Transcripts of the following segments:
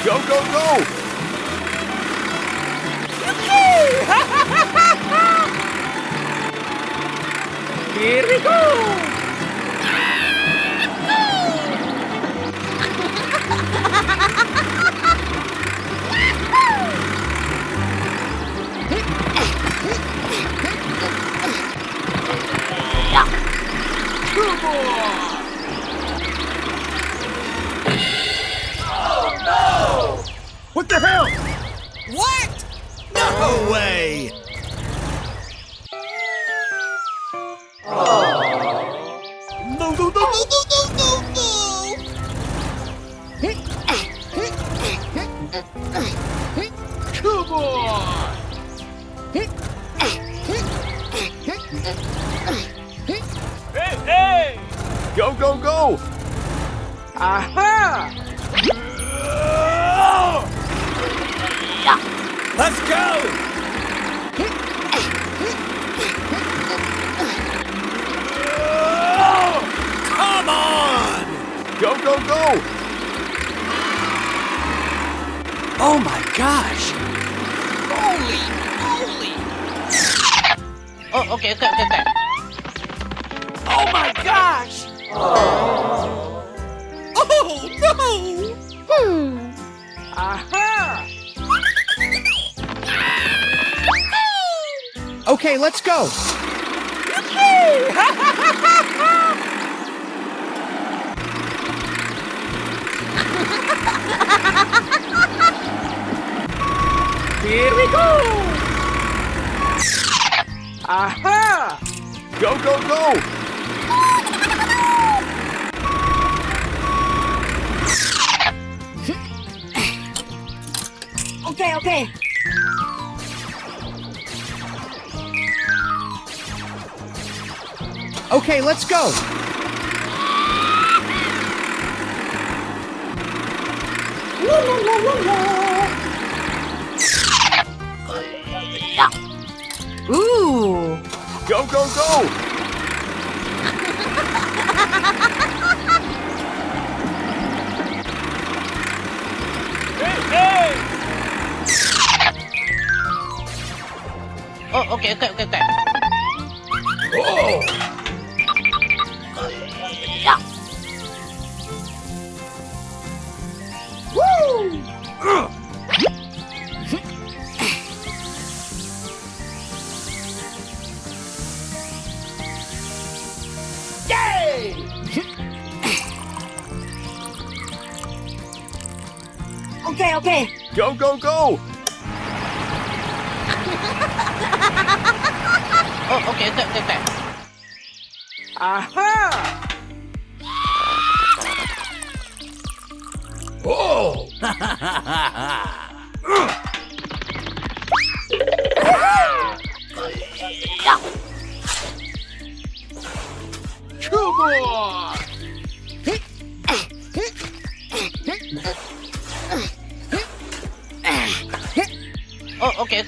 Go, go, go! Here we go! What the hell? What? No way! No, no, no, no, no, no, no! Come on! Hey, hey! Go, go, go! Aha! Let's go! Come on! Go, go, go! Oh my gosh! Holy moly! Oh, okay. Oh my gosh! Oh no! Aha! Okay, let's go. Here we go! Aha! Go, go, go! Okay. Okay, let's go. Ooh! Go, go, go! Hey, hey! Oh, okay. Oh! Okay. Go, go, go! Oh, okay. Aha! Oh! Come on! Oh, okay.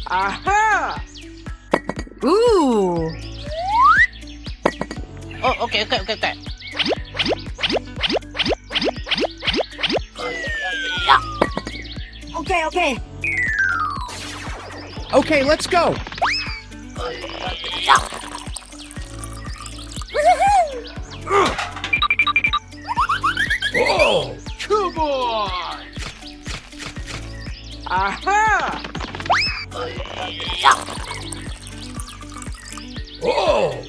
Aha! Ooh. Oh, okay. Okay. Okay, let's go. Oh! Come on! Aha! Oh!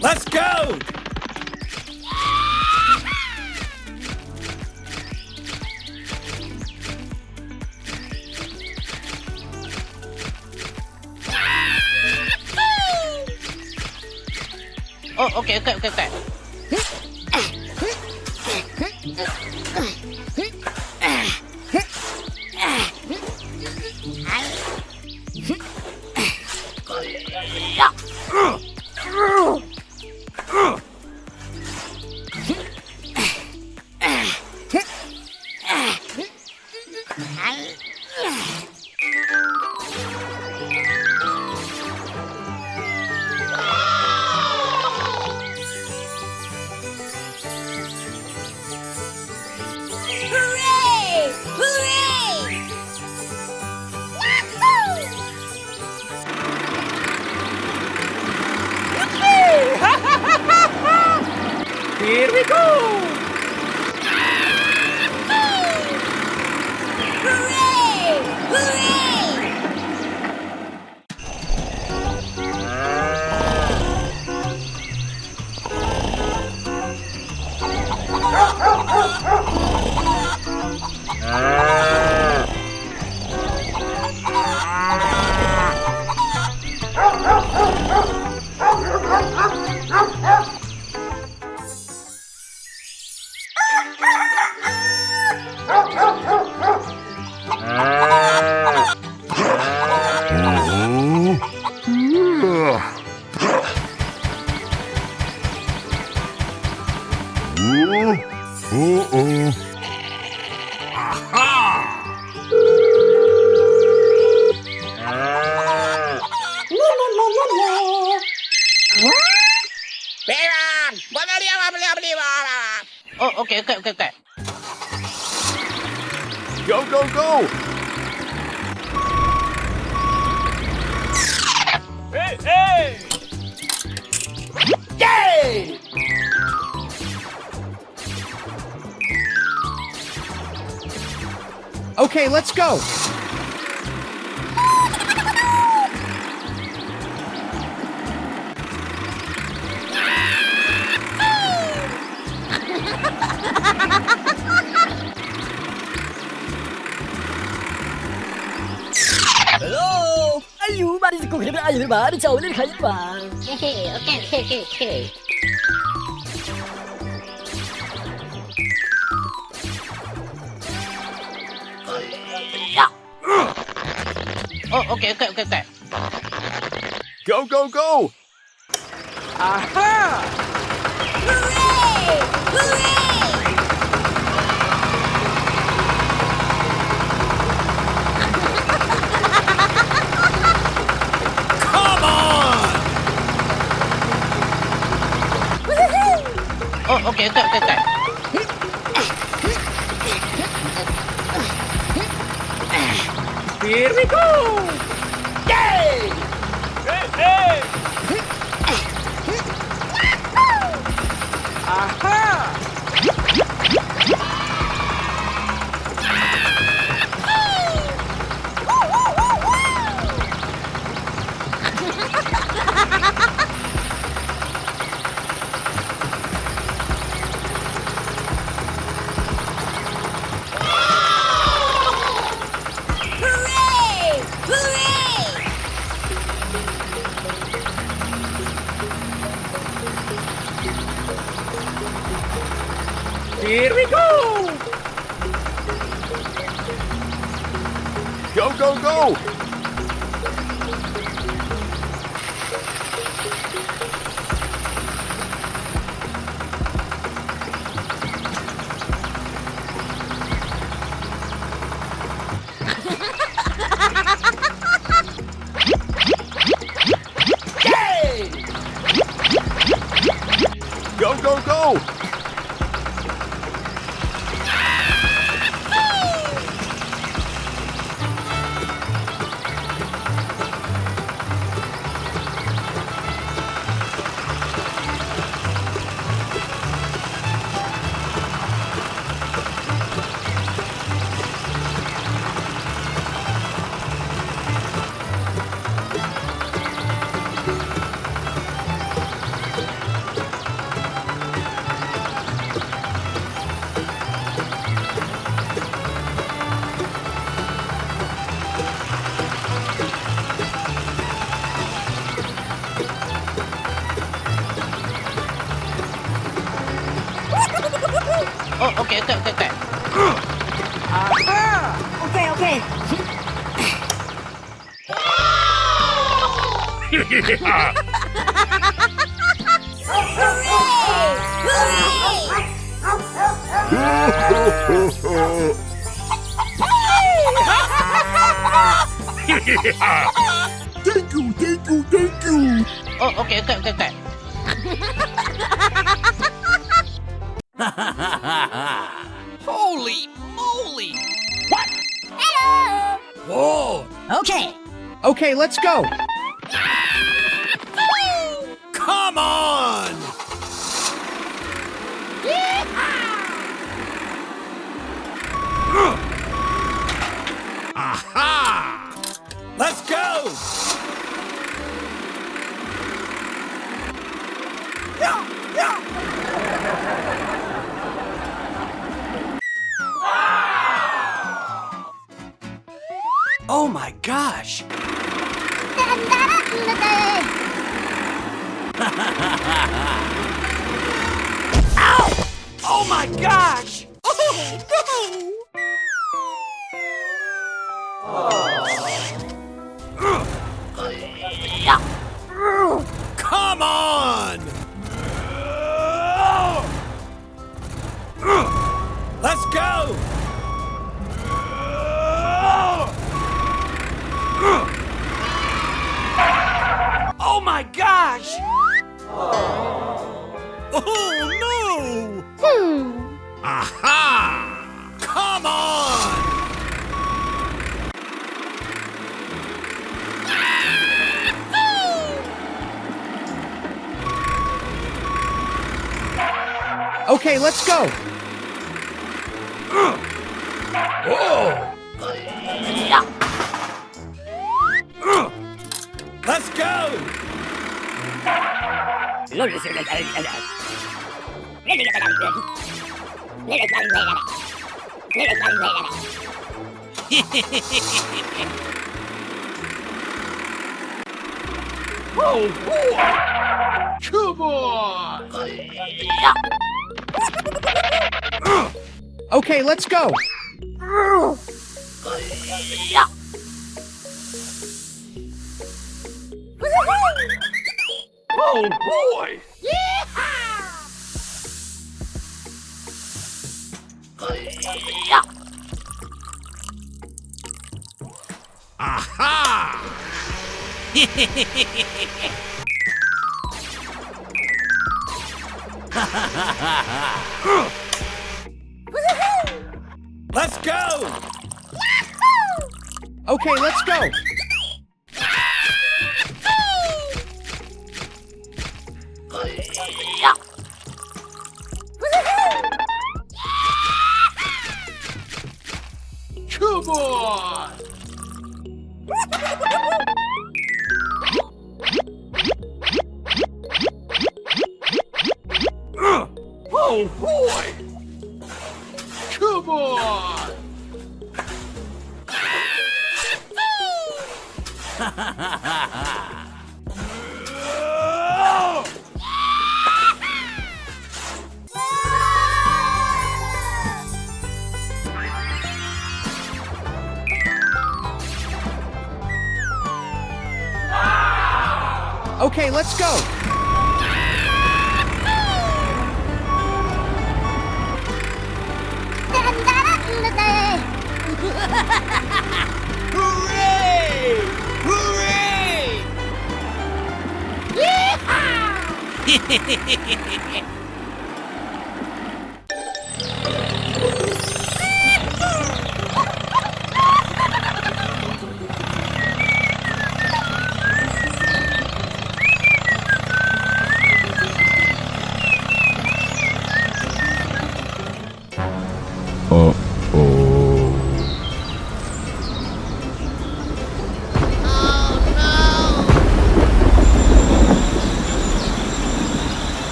Let's go! Oh, okay. Here we go! Oh, okay, okay, okay, okay. Go, go, go! Hey, hey! Yay! Okay, let's go. Hello! Ayo, mari kita kumpul ayo, mari jauh dari kayu bang. Hehe, okay, okay, okay, okay. Oh, okay, okay, okay, okay. Go, go, go! Aha! Come on! Oh, okay, okay, okay, okay. Here we go! Yay! Hey, hey! Aha! Here we go! Go, go, go! Yay! Go, go, go! Oh, okay, okay, okay, okay. Aha! Okay, okay. Thank you, thank you, thank you! Oh, okay, okay, okay, okay. Holy moly! Hello! Whoa! Okay. Okay, let's go. Come on! gosh! Ow! Oh my gosh! Oh no! Come on! Let's go! Oh my gosh! Oh no! Aha! Come on! Okay, let's go. Whoa! Let's go! Oh boy! Come on! Okay, let's go. Oh boy! Aha! Let's go! Okay, let's go. Come on! Oh boy! Come on! Okay, let's go. Hooray! Hooray!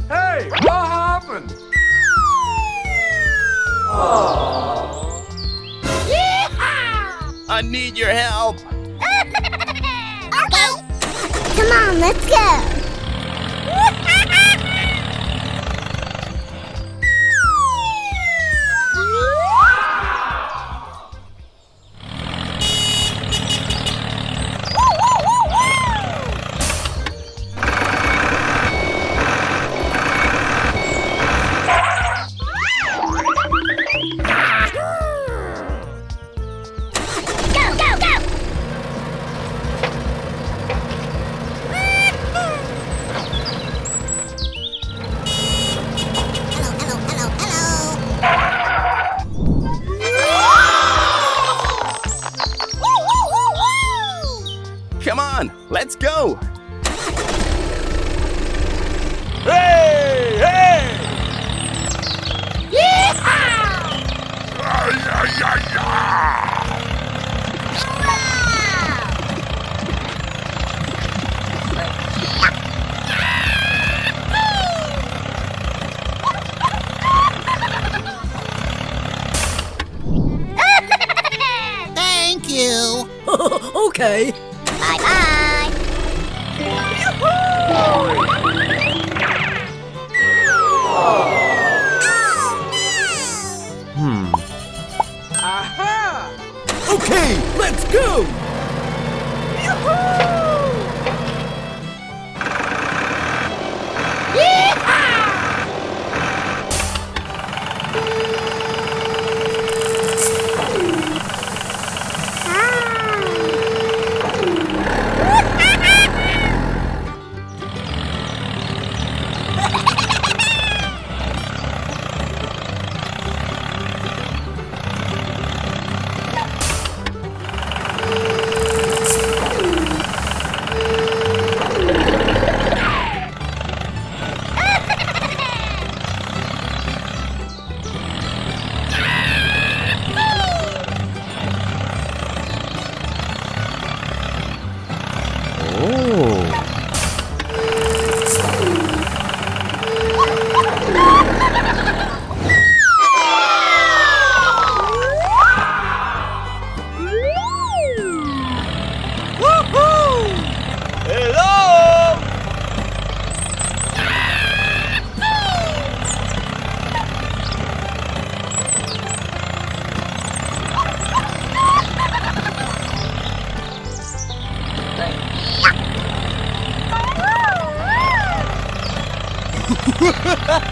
Hey, what happened? I need your help. Okay. Come on, let's go. Okay. Bye-bye. Okay, let's go! Hello!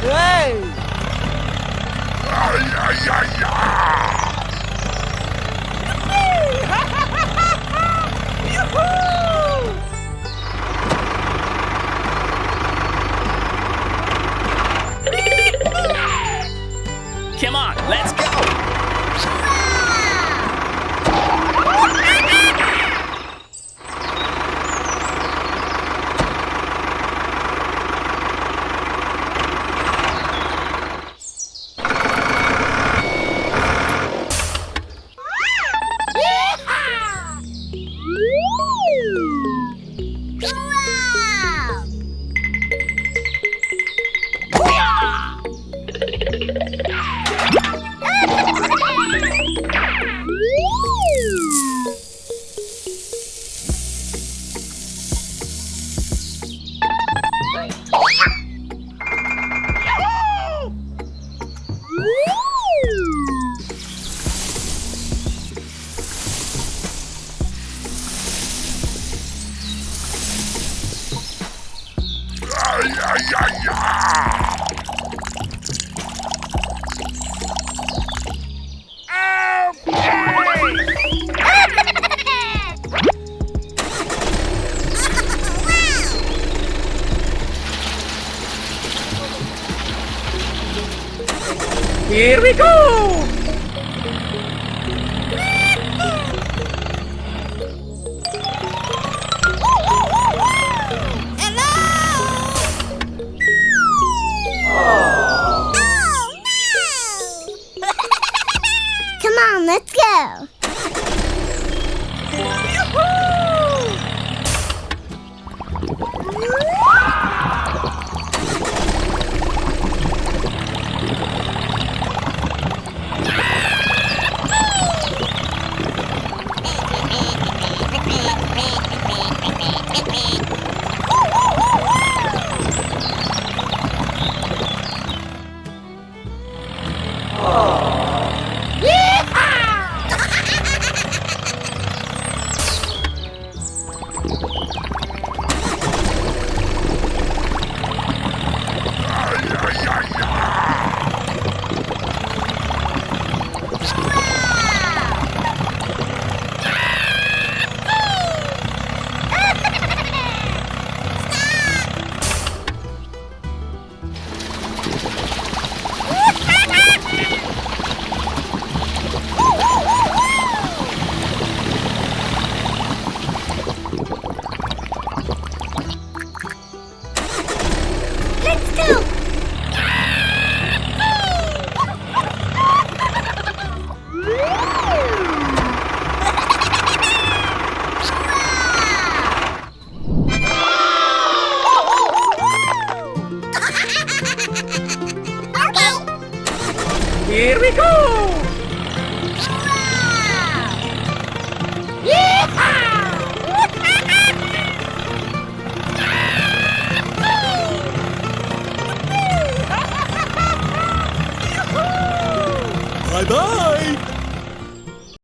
Hey! Come on, let's go! Here we go! Come on, let's go. Let's go. Here we go! Yeehaw! Bye bye.